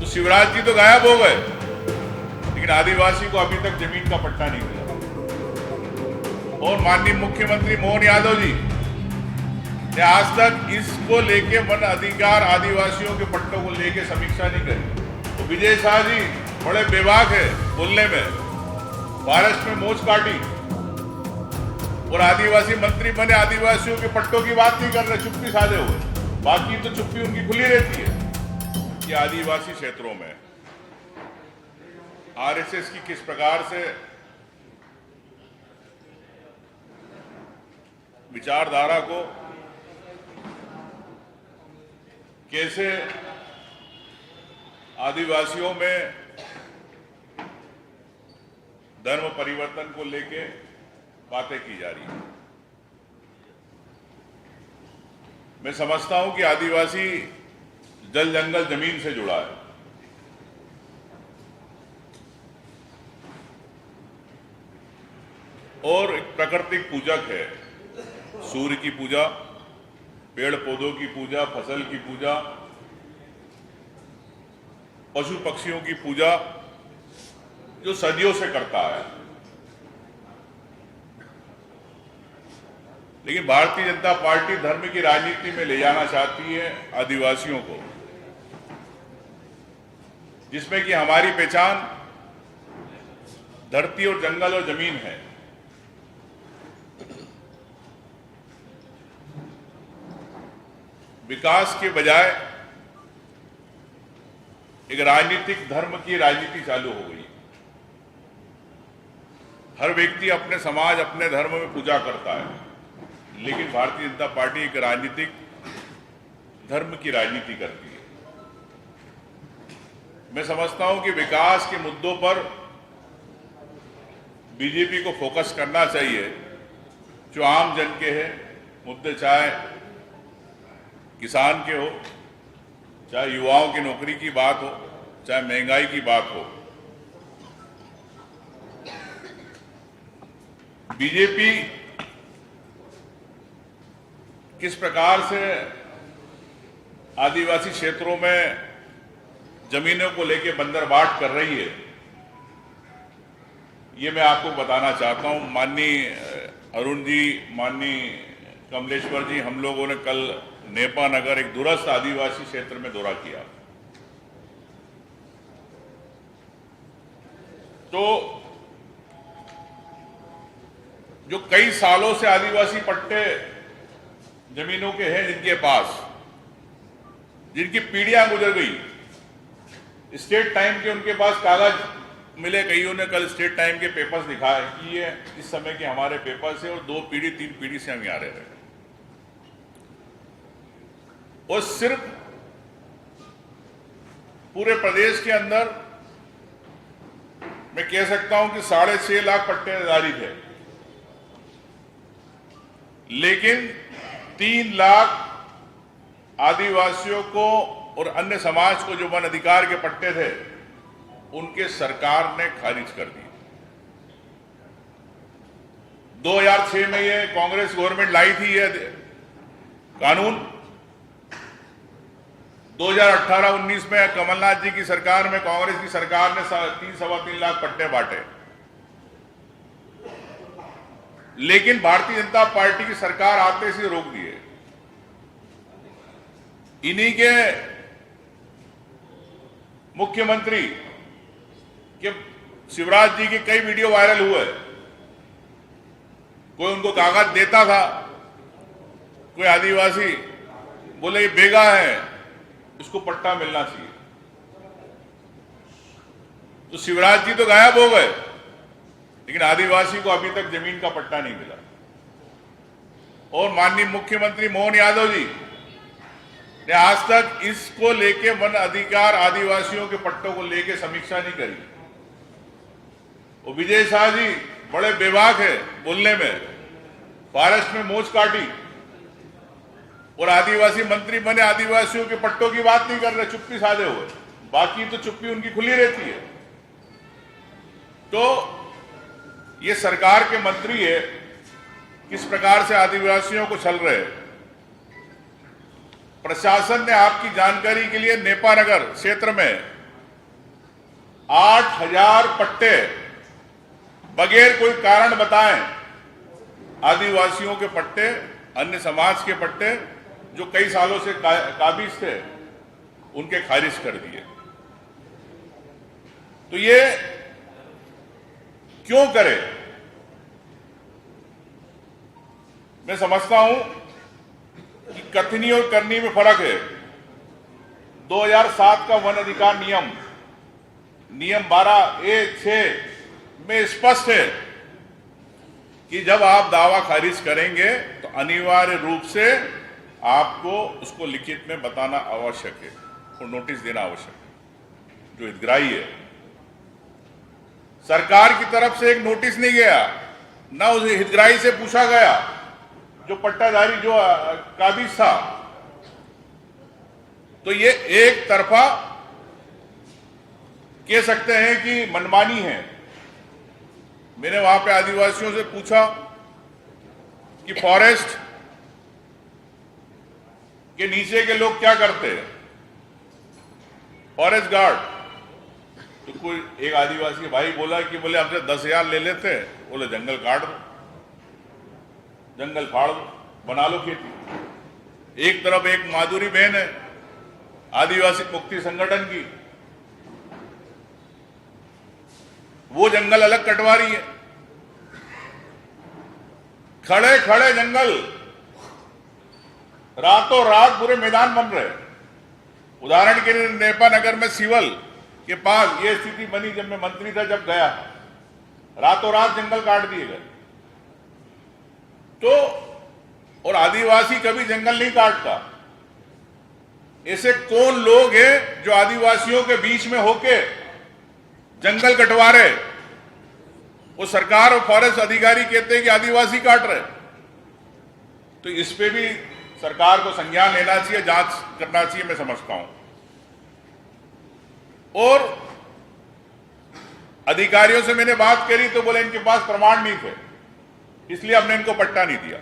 तो शिवराज जी तो गायब हो गए, लेकिन आदिवासी को अभी तक जमीन का पट्टा नहीं मिला। और माननीय मुख्यमंत्री मोहन यादव जी ने आज तक इसको लेके वन अधिकार आदिवासियों के पट्टों को लेके समीक्षा नहीं करी। तो विजय शाह जी बड़े बेबाक है बोलने में, फॉरेस्ट में मोच काटी और आदिवासी मंत्री बने, आदिवासियों के पट्टों की बात नहीं कर रहे, चुप्पी साधे हुए। बाकी तो चुप्पी उनकी खुली रहती है कि आदिवासी क्षेत्रों में आरएसएस की किस प्रकार से विचारधारा को कैसे आदिवासियों में धर्म परिवर्तन को लेके बातें की जा रही है। मैं समझता हूं कि आदिवासी जल जंगल जमीन से जुड़ा है। और एक प्राकृतिक पूजक है। सूर्य की पूजा, पेड़ पौधों की पूजा, फसल की पूजा, पशु पक्षियों की पूजा जो सदियों से करता है। लेकिन भारतीय जनता पार्टी धर्म की राजनीति में ले जाना चाहती है आदिवासियों को, जिसमें कि हमारी पहचान धरती और जंगल और जमीन है। विकास के बजाय एक राजनीतिक धर्म की राजनीति चालू हो गई। हर व्यक्ति अपने समाज, अपने धर्म में पूजा करता है, लेकिन भारतीय जनता पार्टी एक राजनीतिक धर्म की राजनीति करती है। मैं समझता हूं कि विकास के मुद्दों पर बीजेपी को फोकस करना चाहिए, जो आम जन के हैं मुद्दे, चाहे किसान के हो, चाहे युवाओं की नौकरी की बात हो, चाहे महंगाई की बात हो। बीजेपी किस प्रकार से आदिवासी क्षेत्रों में जमीनों को लेकर बंदरबाट कर रही है, ये मैं आपको बताना चाहता हूं। माननीय अरुण जी, माननीय कमलेश्वर जी, हम लोगों ने कल नेपा नगर, एक दूरस्थ आदिवासी क्षेत्र में दौरा किया। तो जो कई सालों से आदिवासी पट्टे जमीनों के हैं, जिनके पास, जिनकी पीढ़ियां गुजर गई, स्टेट टाइम के उनके पास कागज मिले। कईयों ने कल स्टेट टाइम के पेपर्स दिखाए कि ये इस समय के हमारे पेपर्स है और 2 पीढ़ी 3 पीढ़ी से हम यहाँ रह रहे हैं। और सिर्फ पूरे प्रदेश के अंदर मैं कह सकता हूं कि 6.5 लाख पट्टेदारी थे, लेकिन 3 लाख आदिवासियों को और अन्य समाज को जो वन अधिकार के पट्टे थे, उनके सरकार ने खारिज कर दिए। 2006 में ये कांग्रेस गवर्नमेंट लाई थी ये कानून। 2018-19 में कमलनाथ जी की सरकार में, कांग्रेस की सरकार ने 3-3.25 लाख पट्टे बांटे। लेकिन भारतीय जनता पार्टी की सरकार आते से रोक दिए। इन्हीं के मुख्यमंत्री के शिवराज जी के कई वीडियो वायरल हुए। कोई उनको कागज देता था, कोई आदिवासी बोले ये बेगा है, इसको पट्टा मिलना चाहिए। तो शिवराज जी तो गायब हो गए, लेकिन आदिवासी को अभी तक जमीन का पट्टा नहीं मिला। और माननीय मुख्यमंत्री मोहन यादव जी ने आज तक इसको लेके वन अधिकार आदिवासियों के पट्टों को लेके समीक्षा नहीं करी। और विजय शाह जी बड़े बेबाक है बोलने में, फॉरेस्ट में मोच काटी और आदिवासी मंत्री बने, आदिवासियों के पट्टों की बात नहीं कर रहे, चुप्पी साधे हुए। बाकी तो चुप्पी उनकी खुली रहती है। तो ये सरकार के मंत्री है, किस प्रकार से आदिवासियों को छल रहे हैं। प्रशासन ने आपकी जानकारी के लिए नेपा नगर क्षेत्र में 8,000 पट्टे बगैर कोई कारण बताएं, आदिवासियों के पट्टे, अन्य समाज के पट्टे जो कई सालों से काबिज थे, उनके खारिज कर दिए। तो ये क्यों करे? मैं समझता हूं कि कथनी और करनी में फर्क है। 2007 का वन अधिकार नियम 12A(6) में स्पष्ट है कि जब आप दावा खारिज करेंगे तो अनिवार्य रूप से आपको उसको लिखित में बताना आवश्यक है और नोटिस देना आवश्यक है। जो हितग्राही है, सरकार की तरफ से एक नोटिस नहीं गया, ना उस हितग्राही से पूछा गया जो पट्टाधारी जो काबिज था। तो ये एक तरफा कह सकते हैं कि मनमानी है। मैंने वहां पे आदिवासियों से पूछा कि फॉरेस्ट के नीचे के लोग क्या करते हैं, फॉरेस्ट गार्ड। तो कोई एक आदिवासी भाई बोला कि बोले हमसे 10,000 ले लेते, बोले जंगल काट दो, जंगल फाड़ दो, बना लो खेती। एक तरफ एक माधुरी बहन है आदिवासी मुक्ति संगठन की, वो जंगल अलग कटवा रही है। खड़े खड़े जंगल रातों रात पूरे मैदान बन रहे। उदाहरण के लिए नेपा नगर में सिवल के पास ये स्थिति बनी जब मैं मंत्री था, जब गया, रातों रात जंगल काट दिए गए। तो और आदिवासी कभी जंगल नहीं काटता। ऐसे कौन लोग हैं जो आदिवासियों के बीच में होके जंगल कटवा रहे? वो सरकार और फॉरेस्ट अधिकारी कहते हैं कि आदिवासी काट रहे। तो इस पे भी सरकार को संज्ञान लेना चाहिए, जांच करना चाहिए, मैं समझता हूं। और अधिकारियों से मैंने बात करी तो बोले इनके पास प्रमाण नहीं थे, इसलिए हमने इनको पट्टा नहीं दिया।